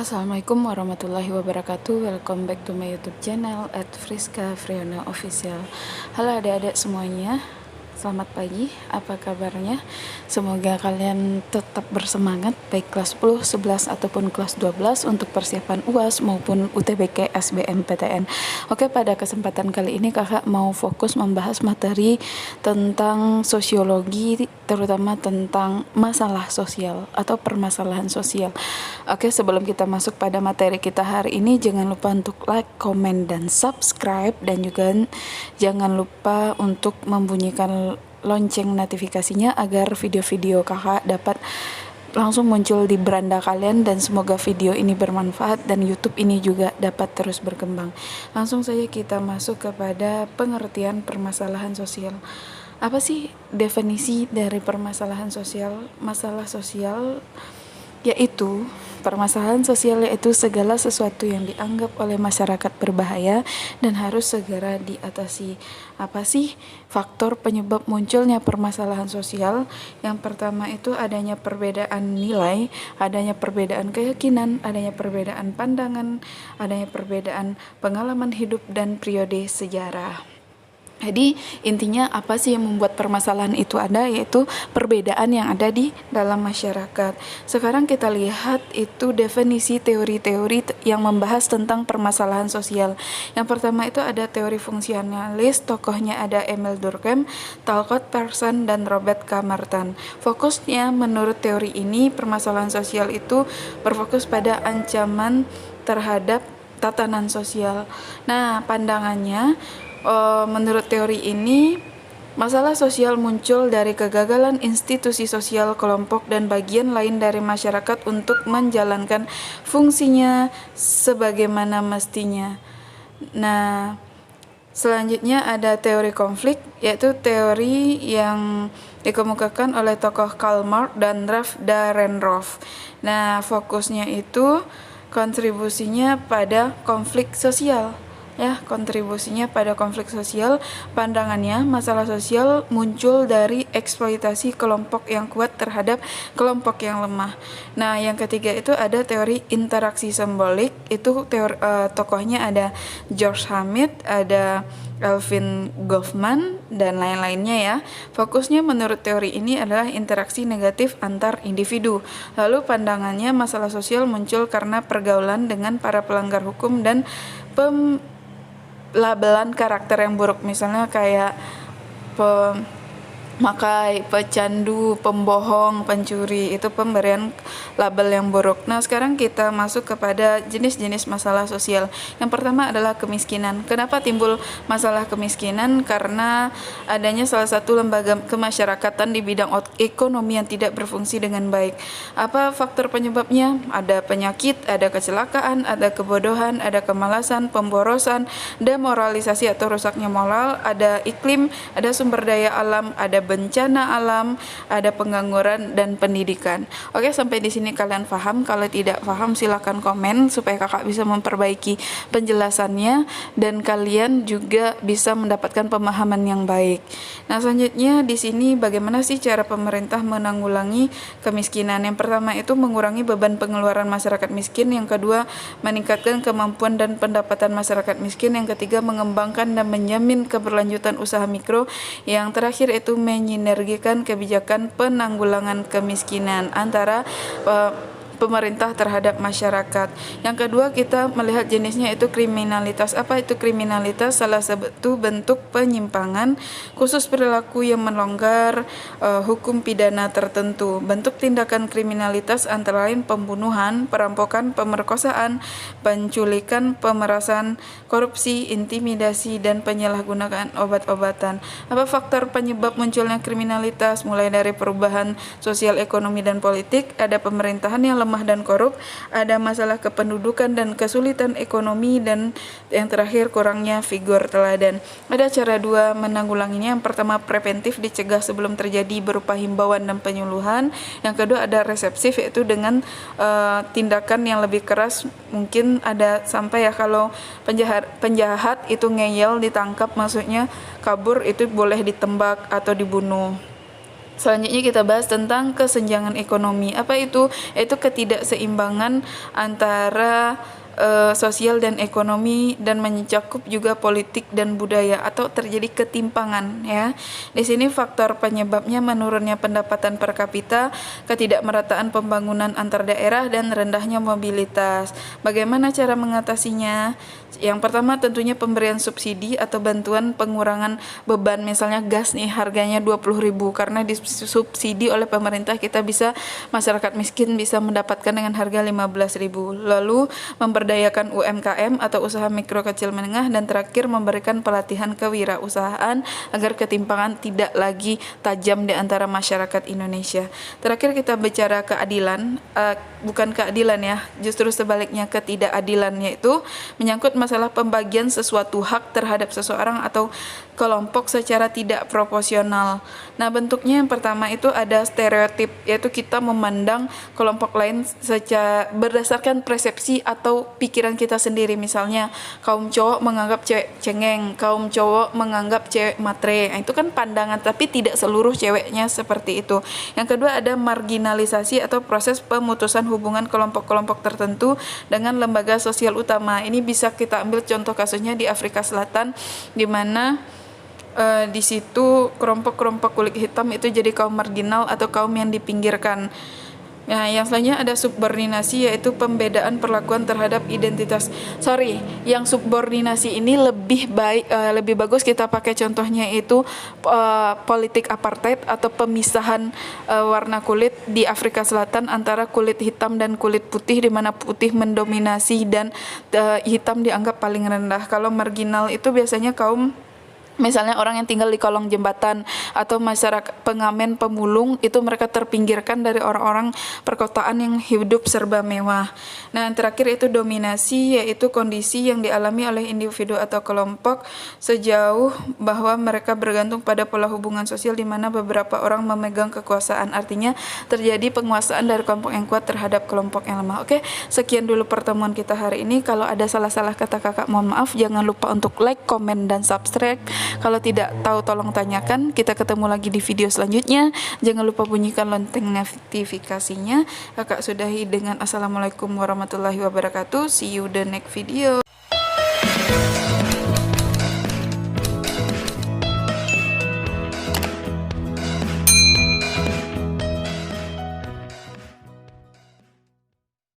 Assalamualaikum warahmatullahi wabarakatuh. Welcome back to my YouTube channel @Friska Friana Official. Halo adik-adik semuanya. Selamat pagi, apa kabarnya? Semoga kalian tetap bersemangat baik kelas 10, 11 ataupun kelas 12 untuk persiapan UAS maupun UTBK SBMPTN. Oke, pada kesempatan kali ini kakak mau fokus membahas materi tentang sosiologi, terutama tentang masalah sosial atau permasalahan sosial. Oke, sebelum kita masuk pada materi kita hari ini, jangan lupa untuk like, komen, dan subscribe, dan juga jangan lupa untuk membunyikan lonceng notifikasinya agar video-video kakak dapat langsung muncul di beranda kalian, dan semoga video ini bermanfaat dan YouTube ini juga dapat terus berkembang. Langsung saja kita masuk kepada pengertian permasalahan sosial. Apa sih definisi dari permasalahan sosial? Masalah sosial yaitu permasalahan sosial yaitu segala sesuatu yang dianggap oleh masyarakat berbahaya dan harus segera diatasi. Apa sih faktor penyebab munculnya permasalahan sosial? Yang pertama itu adanya perbedaan nilai, adanya perbedaan keyakinan, adanya perbedaan pandangan, adanya perbedaan pengalaman hidup dan periode sejarah. Jadi intinya apa sih yang membuat permasalahan itu ada, yaitu perbedaan yang ada di dalam masyarakat. Sekarang kita lihat itu definisi teori-teori yang membahas tentang permasalahan sosial. Yang pertama itu ada teori fungsionalis, tokohnya ada Emil Durkheim, Talcott Parsons, dan Robert K. Merton. Fokusnya menurut teori ini, permasalahan sosial itu berfokus pada ancaman terhadap tatanan sosial. Nah, pandangannya menurut teori ini, masalah sosial muncul dari kegagalan institusi sosial, kelompok, dan bagian lain dari masyarakat untuk menjalankan fungsinya sebagaimana mestinya. Nah, selanjutnya ada teori konflik, yaitu teori yang dikemukakan oleh tokoh Karl Marx dan Ralph Dahrendorf. Nah, fokusnya itu kontribusinya pada konflik sosial. Kontribusinya pada konflik sosial. Pandangannya, masalah sosial muncul dari eksploitasi kelompok yang kuat terhadap kelompok yang lemah. Nah, yang ketiga itu ada teori interaksi simbolik. Itu tokohnya ada George Hamid, ada Alvin Goffman, dan lain-lainnya ya. Fokusnya menurut teori ini adalah interaksi negatif antar individu. Lalu pandangannya, masalah sosial muncul karena pergaulan dengan para pelanggar hukum dan labelan karakter yang buruk, misalnya kayak pemakai, pecandu, pembohong, pencuri, itu pemberian label yang buruk. Nah, sekarang kita masuk kepada jenis-jenis masalah sosial. Yang pertama adalah kemiskinan. Kenapa timbul masalah kemiskinan? Karena adanya salah satu lembaga kemasyarakatan di bidang ekonomi yang tidak berfungsi dengan baik. Apa faktor penyebabnya? Ada penyakit, ada kecelakaan, ada kebodohan, ada kemalasan, pemborosan, demoralisasi atau rusaknya moral, ada iklim, ada sumber daya alam, ada bencana alam, ada pengangguran, dan pendidikan. Oke, sampai di sini kalian paham? Kalau tidak paham silakan komen supaya kakak bisa memperbaiki penjelasannya dan kalian juga bisa mendapatkan pemahaman yang baik. Nah, selanjutnya di sini bagaimana sih cara pemerintah menanggulangi kemiskinan? Yang pertama itu mengurangi beban pengeluaran masyarakat miskin, yang kedua meningkatkan kemampuan dan pendapatan masyarakat miskin, yang ketiga mengembangkan dan menjamin keberlanjutan usaha mikro, yang terakhir itu menyinergikan kebijakan penanggulangan kemiskinan antara pemerintah terhadap masyarakat. Yang kedua, kita melihat jenisnya itu kriminalitas. Apa itu kriminalitas? Salah satu bentuk penyimpangan khusus perilaku yang melanggar hukum pidana tertentu. Bentuk tindakan kriminalitas antara lain pembunuhan, perampokan, pemerkosaan, penculikan, pemerasan, korupsi, intimidasi, dan penyalahgunaan obat-obatan. Apa faktor penyebab munculnya kriminalitas? Mulai dari perubahan sosial, ekonomi, dan politik, ada pemerintahan yang lemah dan korup, ada masalah kependudukan dan kesulitan ekonomi, dan yang terakhir kurangnya figur teladan. Ada cara dua menanggulanginya. Yang pertama preventif, dicegah sebelum terjadi berupa himbauan dan penyuluhan. Yang kedua ada resepsif, yaitu dengan tindakan yang lebih keras. Mungkin ada sampai ya kalau penjahat itu ngeyel ditangkap, maksudnya kabur, itu boleh ditembak atau dibunuh. Selanjutnya kita bahas tentang kesenjangan ekonomi. Apa itu? Itu ketidakseimbangan antara sosial dan ekonomi, dan mencakup juga politik dan budaya, atau terjadi ketimpangan ya. Di sini faktor penyebabnya menurunnya pendapatan per kapita, ketidakmerataan pembangunan antar daerah, dan rendahnya mobilitas. Bagaimana cara mengatasinya? Yang pertama tentunya pemberian subsidi atau bantuan pengurangan beban. Misalnya gas nih harganya 20.000, karena disubsidi oleh pemerintah kita bisa, masyarakat miskin bisa mendapatkan dengan harga 15.000. Lalu memberdayakan UMKM atau usaha mikro kecil menengah, dan terakhir memberikan pelatihan kewirausahaan agar ketimpangan tidak lagi tajam di antara masyarakat Indonesia. Terakhir kita bicara keadilan, bukan keadilan ya, justru sebaliknya ketidakadilan, yaitu menyangkut masalah pembagian sesuatu hak terhadap seseorang atau kelompok secara tidak proporsional. Nah, bentuknya yang pertama itu ada stereotip, yaitu kita memandang kelompok lain secara berdasarkan persepsi atau pikiran kita sendiri. Misalnya kaum cowok menganggap cewek cengeng, kaum cowok menganggap cewek matre. Nah, itu kan pandangan, tapi tidak seluruh ceweknya seperti itu. Yang kedua ada marginalisasi atau proses pemutusan hubungan kelompok-kelompok tertentu dengan lembaga sosial utama. Ini bisa kita ambil contoh kasusnya di Afrika Selatan, di mana di situ kelompok-kelompok kulit hitam itu jadi kaum marginal atau kaum yang dipinggirkan. Nah, yang selanjutnya ada subordinasi, yaitu pembedaan perlakuan terhadap identitas. Yang subordinasi ini lebih baik, lebih bagus kita pakai contohnya itu politik apartheid atau pemisahan warna kulit di Afrika Selatan antara kulit hitam dan kulit putih, di mana putih mendominasi dan hitam dianggap paling rendah. Kalau marginal itu biasanya kaum, misalnya orang yang tinggal di kolong jembatan atau masyarakat pengamen pemulung, itu mereka terpinggirkan dari orang-orang perkotaan yang hidup serba mewah. Nah, yang terakhir itu dominasi, yaitu kondisi yang dialami oleh individu atau kelompok sejauh bahwa mereka bergantung pada pola hubungan sosial di mana beberapa orang memegang kekuasaan. Artinya terjadi penguasaan dari kelompok yang kuat terhadap kelompok yang lemah. Oke, sekian dulu pertemuan kita hari ini. Kalau ada salah-salah kata kakak mohon maaf. Jangan lupa untuk like, komen, dan subscribe. Kalau tidak tahu tolong tanyakan. Kita ketemu lagi di video selanjutnya. Jangan lupa bunyikan lonceng notifikasinya. Kakak sudahi dengan assalamualaikum warahmatullahi wabarakatuh. See you the next video.